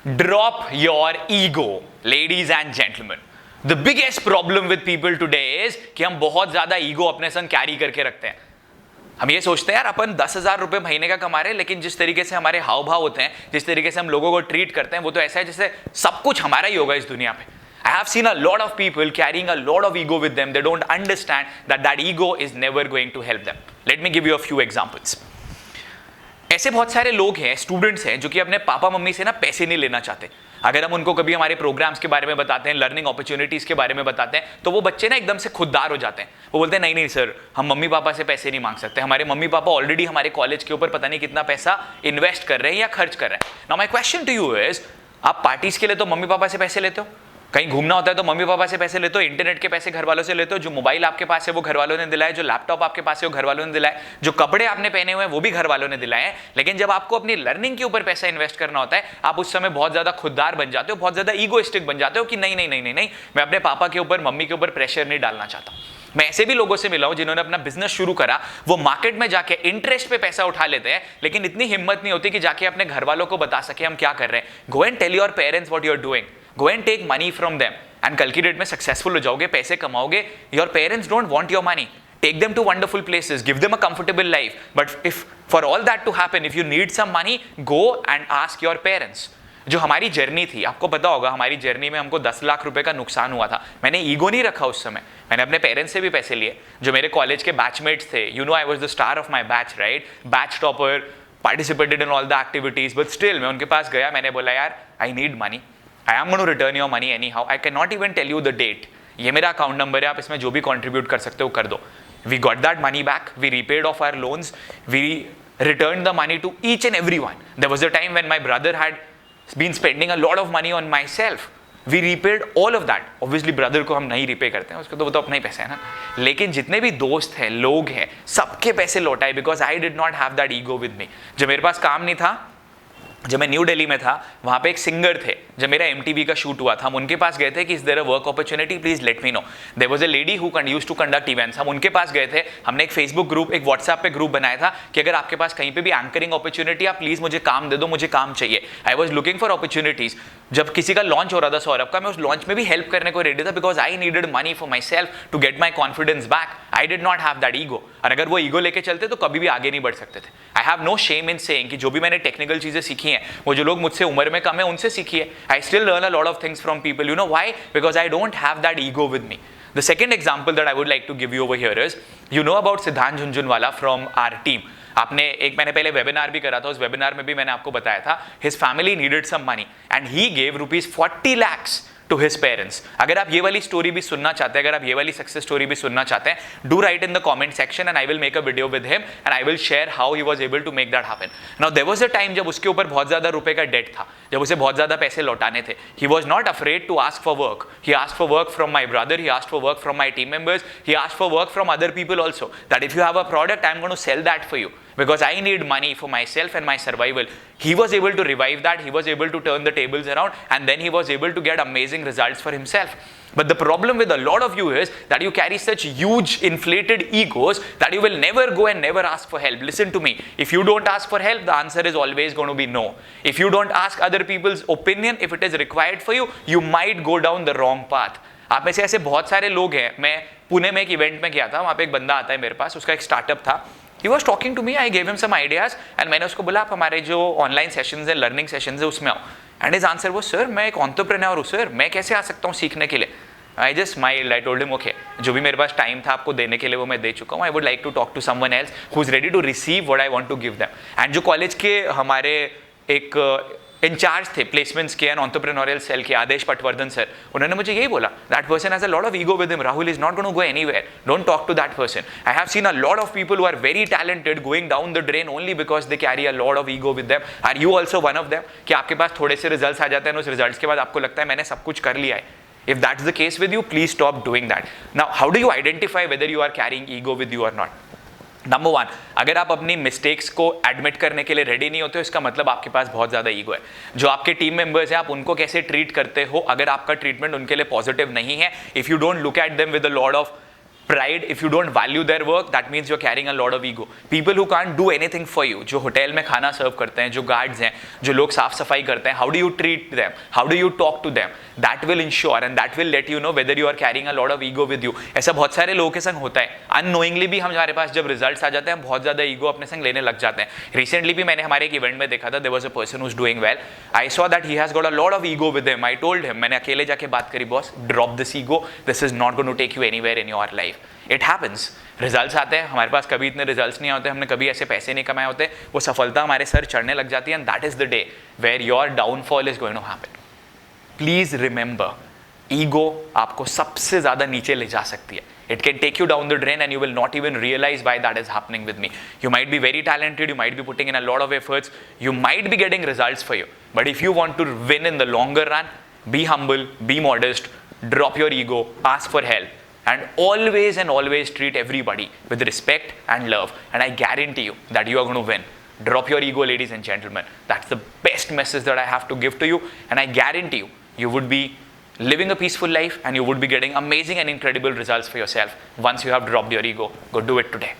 Drop your ego, ladies and gentlemen. The biggest problem with people today is कि हम बहुत ज्यादा ego अपने संग कैरी करके रखते हैं. हम ये सोचते हैं यार अपन 10,000 रुपए महीने का कमा रहे हैं, लेकिन जिस तरीके से हमारे हाव भाव होते हैं, जिस तरीके से हम लोगों को ट्रीट करते हैं, वो तो ऐसा है जैसे सब कुछ हमारा ही होगा इस दुनिया पे. I have seen a lot of people carrying a lot of ego with them. They don't understand that ego is never going to help them. Let me give you a few examples. ऐसे बहुत सारे लोग हैं, students हैं, जो कि अपने papa mummy से ना पैसे नहीं लेना चाहते. अगर हम उनको कभी हमारे प्रोग्राम्स के बारे में बताते हैं, लर्निंग अपॉर्चुनिटीज के बारे में बताते हैं, तो वो बच्चे ना एकदम से खुददार हो जाते हैं. वो बोलते हैं नहीं नहीं सर, हम मम्मी पापा से पैसे नहीं मांग सकते. हमारे मम्मी पापा ऑलरेडी हमारे कॉलेज के ऊपर पता नहीं कितना पैसा इन्वेस्ट कर रहे हैं या खर्च कर रहे हैं. Now my question to you is, आप पार्टीज के लिए तो मम्मी पापा से पैसे लेते हो, कहीं घूमना होता है तो मम्मी पापा से पैसे लेते हो, इंटरनेट के पैसे घर वालों से लेते हो, जो मोबाइल आपके पास है वो घर वालों ने दिलाए, जो लैपटॉप आपके पास है वो घर वालों ने दिलाए, जो कपड़े आपने पहने हुए हैं वो भी घर वालों ने दिलाए हैं. लेकिन जब आपको अपनी लर्निंग के ऊपर पैसा इन्वेस्ट करना होता है, आप उस समय बहुत ज्यादा खुददार बन जाते हो, बहुत ज्यादा ईगोइस्टिक बन जाते हो कि नहीं नहीं नहीं नहीं नहीं, मैं अपने पापा के ऊपर मम्मी के ऊपर प्रेशर नहीं डालना चाहता. मैं ऐसे भी लोगों से मिला हूं जिन्होंने अपना बिजनेस शुरू करा, वो मार्केट में जाके इंटरेस्ट पे पैसा उठा लेते हैं, लेकिन इतनी हिम्मत नहीं होती कि जाके अपने घर वालों को बता सके हम क्या कर रहे हैं. Go and tell your parents what you are doing, go and take money from them, and कल की डेट में सक्सेसफुल हो जाओगे, पैसे कमाओगे. Your parents don't want your money. Take them to wonderful places, give them a comfortable life. But if for all that to happen, if you need some money, go and ask your parents. जो हमारी journey थी, आपको पता होगा हमारी journey में हमको 10 लाख रुपए का नुकसान हुआ था. मैंने ईगो नहीं रखा उस समय, मैंने अपने पेरेंट्स से भी पैसे लिए. जो मेरे कॉलेज के बैचमेट्स थे, you know I was the star of my batch, right, batch topper, participated in all the activities, but still मैं उनके पास गया, मैंने बोला यार I need money, I am going to return your money anyhow, I can not even tell you the date, ये मेरा account number है, आप इसमें जो भी कॉन्ट्रीब्यूट कर सकते हो कर दो. We got that money back, we repaid off our loans, we returned the money to each and everyone. There was a time when my brother had been spending a lot of money on myself. We repaid all of that. Obviously brother को हम नहीं repay करते हैं, उसको तो वो तो अपना ही पैसा है ना. लेकिन जितने भी दोस्त हैं, लोग हैं, सबके पैसे लौटाए, because I did not have that ego with me. जब मेरे पास काम नहीं था, जब मैं न्यू दिल्ली में था, वहाँ पे एक सिंगर थे, जब मेरा MTV का शूट हुआ था, हम उनके पास गए थे कि is there a work opportunity, please let me know. There was a lady who used to conduct events. हम उनके पास गए थे, हमने एक फेसबुक ग्रुप, एक व्हाट्सएप पे ग्रुप बनाया था कि अगर आपके पास कहीं पे भी एंकरिंग अपॉर्चुनिटी, आप प्लीज मुझे काम दे दो, मुझे काम चाहिए. I was looking for opportunities. जब किसी का लॉन्च हो रहा था सौरभ का, मैं उस लॉन्च में भी हेल्प करने को रेडी था, because I needed money for myself to get my confidence back. I did not have that ego. और अगर वो ईगो लेके चलते तो कभी भी आगे नहीं बढ़ सकते थे. I have no shame in saying कि जो भी मैंने टेक्निकल चीजें सीखी हैं, वो जो लोग मुझसे उम्र में कम है उनसे सीखी है. I still learn a lot of things from people. You know why? Because I don't have that ego with me. The second example that I would like to give you over here is, you know about Siddhant Jhunjhunwala from our team. आपने एक, मैंने पहले webinar भी करा था, उस webinar में भी मैंने आपको बताया था, his family needed some money and he gave rupees 40 lakhs to his parents. अगर आप ये वाली स्टोरी भी सुनना चाहते हैं, अगर आप ये वाली सक्सेस स्टोरी भी सुनना चाहते हैं, do write in the comment section and I will make a video with him and I will share how he was able to make that happen. Now there was a time जब उसके ऊपर बहुत ज़्यादा रुपए का date था, जब उसे बहुत ज़्यादा पैसे लौटाने थे. He was not afraid to ask for work. He asked for work from my brother, he asked for work from my team members, he asked for work from other people also. That if you have a product, I am going to sell that for you. Because I need money for myself and my survival. He was able to revive that, he was able to turn the tables around, and then he was able to get amazing results for himself. But the problem with a lot of you is that you carry such huge inflated egos that you will never go and never ask for help. Listen to me. If you don't ask for help, the answer is always going to be no. If you don't ask other people's opinion, if it is required for you, you might go down the wrong path. आप में से ऐसे बहुत सारे लोग हैं. मैं पुणे में एक इवेंट में गया था, वहाँ पे एक बंदा आता है मेरे पास, उसका एक स्टार्टअप था. He was talking to me, I gave him some ideas and मैंने उसको बोला आप हमारे जो ऑनलाइन सेशंस है, लर्निंग सेशंस है, उसमें आओ. And his answer was, sir मैं एक एंटरप्रेन्योर हूँ सर, मैं कैसे आ सकता हूँ सीखने के लिए. I just smiled, I told him okay, जो भी मेरे पास टाइम था आपको देने के लिए वो मैं दे चुका हूँ. I would like to talk to someone else who is ready to receive what I want to give them. And जो कॉलेज के हमारे एक इंचार्ज थे प्लेसमेंट्स के एंड एंटरप्रेन्योरियल सेल के, आदेश पटवर्धन सर, उन्होंने मुझे यही बोला, that person has a lot of ego with him, Rahul is not going to go anywhere, don't talk to that person. I have seen a lot of people who are very talented going down the drain only because they carry a lot of ego with them. Are you also one of them? कि आपके पास थोड़े से results आ जाते हैं, उस results के बाद आपको लगता है मैंने सब कुछ कर लिया है. If that's the case with you, please stop doing that. Now, how do you identify whether you are carrying ego with you or not? Number 1, अगर आप अपनी मिस्टेक्स को एडमिट करने के लिए रेडी नहीं होते हो, इसका मतलब आपके पास बहुत ज़्यादा ईगो है. जो आपके टीम मेंबर्स हैं, आप उनको कैसे ट्रीट करते हो, अगर आपका ट्रीटमेंट उनके लिए पॉजिटिव नहीं है, if you don't look at them with a lot of Pride, if you don't value their work, that means you're carrying a lot of ego. People who can't do anything for you, जो hotel में खाना सर्व करते हैं, जो guards हैं, जो लोग साफ सफाई करते हैं, how do you treat them? How do you talk to them? That will ensure and that will let you know whether you are carrying a lot of ego with you. ऐसा बहुत सारे लोगों के संग होता है. Unknowingly भी हमारे पास जब रिजल्ट्स आ जाते हैं, हम बहुत ज़्यादा ईगो अपने संग लेने लग जाते हैं. Recently भी मैंने हमारे एक इवेंट में देखा था, there was a person who's doing well. I saw that he has got a lot of ego with him. I told him, मैंने अकेले जाके बात करी, boss, drop this ego. This is not going to take you anywhere in your life. It happens. Results आते हैं, हमारे पास कभी इतने रिजल्ट्स नहीं होते, हमने कभी ऐसे पैसे नहीं कमाए होते, वो सफलता हमारे सर चढ़ने लग जाती है, and that is the day where your downfall is going to happen. Please remember, ego आपको सबसे ज्यादा नीचे ले जा सकती है. It can take you down the drain and you will not even realize why that is happening with me. You might be very talented, you might be putting in a lot of efforts, you might be getting results for you. But if you want to win in the longer run, be humble, be modest, drop your ego, ask for help. And always treat everybody with respect and love. And I guarantee you that you are going to win. Drop your ego, ladies and gentlemen. That's the best message that I have to give to you. And I guarantee you, you would be living a peaceful life and you would be getting amazing and incredible results for yourself once you have dropped your ego. Go do it today.